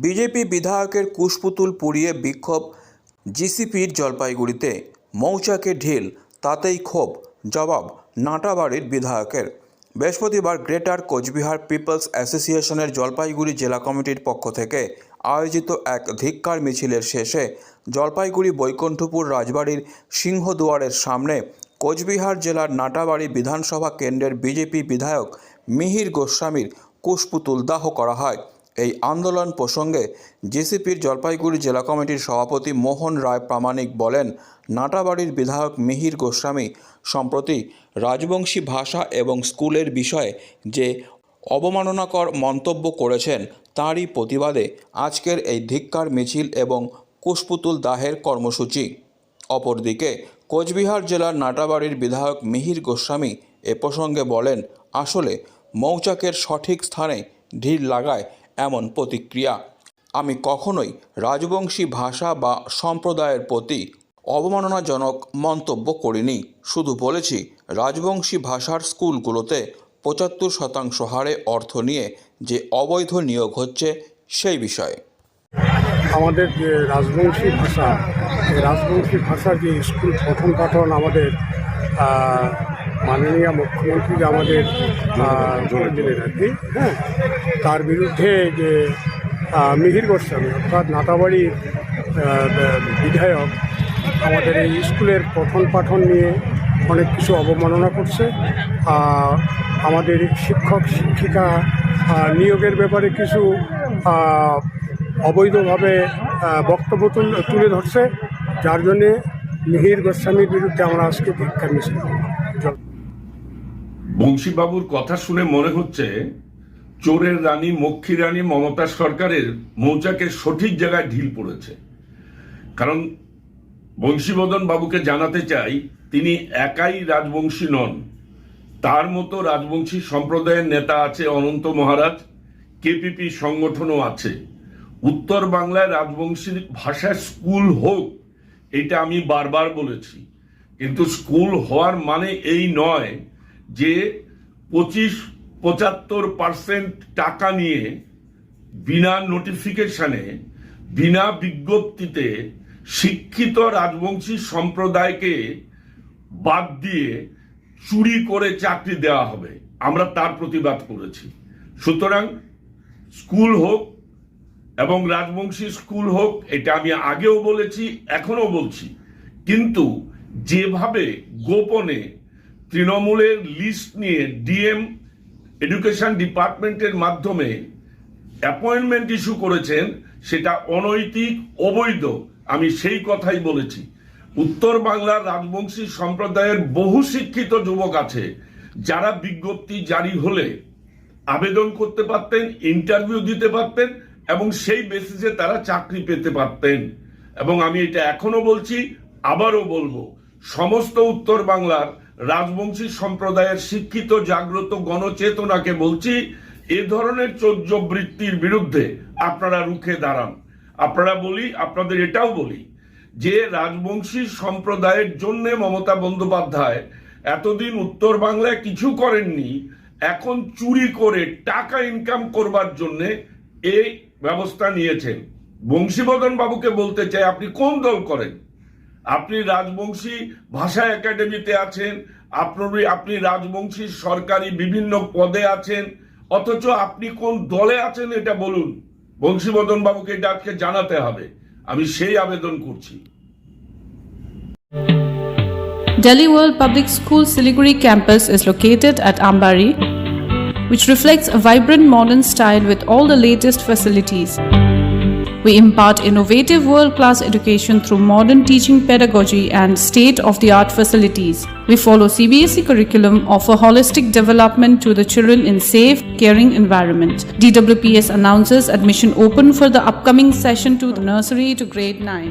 BJP বিধায়কের কুশপুতুল পুড়িয়ে বিক্ষোভ জিসিপির জলপাইগুড়িতে। মৌচাকে ঢিল, তাতেই ক্ষোভ, জবাব নাটাবাড়ির বিধায়কের। বৃহস্পতিবার গ্রেটার কোচবিহার পিপলস অ্যাসোসিয়েশনের জলপাইগুড়ি জেলা কমিটির পক্ষ থেকে আয়োজিত এক ধিক্কার মিছিলের শেষে জলপাইগুড়ি বৈকুণ্ঠপুর রাজবাড়ির সিংহদুয়ারের সামনে কোচবিহার জেলার নাটাবাড়ি বিধানসভা কেন্দ্রের বিজেপি বিধায়ক মিহির গোস্বামীর কুশপুতুল দাহ করা হয়। এই আন্দোলন প্রসঙ্গে জিসিপির জলপাইগুড়ি জেলা কমিটির সভাপতি মোহন রায় প্রামাণিক বলেন, নাটাবাড়ির বিধায়ক মিহির গোস্বামী সম্প্রতি রাজবংশী ভাষা এবং স্কুলের বিষয়ে যে অবমাননাকর মন্তব্য করেছেন তারই প্রতিবাদে আজকের এই ধিক্কার মিছিল এবং কুশপুতুল দাহের কর্মসূচি। অপরদিকে কোচবিহার জেলার নাটাবাড়ির বিধায়ক মিহির গোস্বামী এ প্রসঙ্গে বলেন, আসলে মৌচাকের সঠিক স্থানে ঢিল লাগায় এমন প্রতিক্রিয়া। আমি কখনোই রাজবংশী ভাষা বা সম্প্রদায়ের প্রতি অবমাননাজনক মন্তব্য করিনি। শুধু বলেছি রাজবংশী ভাষার স্কুলগুলোতে 75% হারে অর্থ নিয়ে যে অবৈধ নিয়োগ হচ্ছে সেই বিষয়ে। আমাদের যে রাজবংশী ভাষা, এই রাজবংশী ভাষার যে স্কুল পঠন পাঠন আমাদের মাননীয় মুখ্যমন্ত্রী আমাদের জোর দিলেন আর কি, হ্যাঁ, তার বিরুদ্ধে যে মিহির গোস্বামী অর্থাৎ নাটাবাড়ির বিধায়ক আমাদের এই স্কুলের পঠন পাঠন নিয়ে অনেক কিছু অবমাননা করছে। আমাদের শিক্ষক শিক্ষিকা নিয়োগের ব্যাপারে কিছু অবৈধভাবে বক্তব্য তুলে ধরছে, যার জন্যে মিহির গোস্বামীর বিরুদ্ধে আমরা আজকে ধিক্কার মিছিল। বংশীবাবুর কথা শুনে মনে হচ্ছে চোরের রানী মক্ষী রানী মমতা সরকারের মৌচাকের সঠিক জায়গায় ঢিল পড়েছে। কারণ বংশীবদন বাবুকে জানাতে চাই, তিনি একাই রাজবংশী নন, তার মতো রাজবংশী সম্প্রদায়ের নেতা আছে অনন্ত মহারাজ, কেপিপি সংগঠনও আছে। উত্তর বাংলায় রাজবংশী ভাষায় স্কুল হোক, এটা আমি বারবার বলেছি, কিন্তু স্কুল হওয়ার মানে এই নয় যে 75% টাকা নিয়ে বিনা নোটিফিকেশনে বিনা বিজ্ঞপ্তিতে শিক্ষিত রাজবংশী সম্প্রদায়কে বাদ দিয়ে চুরি করে চাকরি দেওয়া হবে। আমরা তার প্রতিবাদ করেছি। সুতরাং স্কুল হোক এবং রাজবংশী স্কুল হোক, এটা আমি আগেও বলেছি, এখনো বলছি, কিন্তু যেভাবে গোপনে তৃণমূলের লিস্ট নিয়ে ডিএম এডুকেশন ডিপার্টমেন্টের মাধ্যমে অ্যাপয়েন্টমেন্ট ইস্যু করেছেন, সেটা অনৈতিক, অবৈধ। আমি সেই কথাই বলেছি। উত্তর বাংলার রাজবংশী সম্প্রদায়ের বহু শিক্ষিত যুবক আছে যারা বিজ্ঞপ্তি জারি হলে আবেদন করতে পারতেন, ইন্টারভিউ দিতে পারতেন এবং সেই বেসিসে তারা চাকরি পেতে পারতেন। এবং আমি এটা এখনো বলছি, আবারও বলবো, সমস্ত উত্তর বাংলার রাজবংশী সম্প্রদায়ের শিক্ষিত জাগ্রত গণচেতনাকে বলছি, এ ধরনের চৌর্যবৃত্তির বিরুদ্ধে আপনারা রুখে দাঁড়ান। আপনাদের এটাও বলি যে রাজবংশী সম্প্রদায়ের জন্য মমতা বন্দ্যোপাধ্যায় এতদিন উত্তর বাংলায় কিছু করেননি, এখন চুরি করে টাকা ইনকাম করবার জন্য এই ব্যবস্থা নিয়েছেন। বংশীবদন বাবুকে বলতে চাই, আপনি কোন দল করেন? আপনি রাজবংশী ভাষা একাডেমিতে আছেন, আপনি রাজবংশী সরকারি বিভিন্ন পদে আছেন, অথচ আপনি কোন দলে আছেন এটা বলুন। বংশীবদন বাবুকে এটা আজকে জানাতে হবে। আমি সেই আবেদন করছি। Delhi World Public School Siliguri campus is located at Ambari, which reflects a vibrant modern style with all the latest facilities. We impart innovative world-class education through modern teaching pedagogy and state-of-the-art facilities. We follow CBSE curriculum, offer holistic development to the children in safe, caring environment. DWPS announces admission open for the upcoming session to the nursery to grade 9.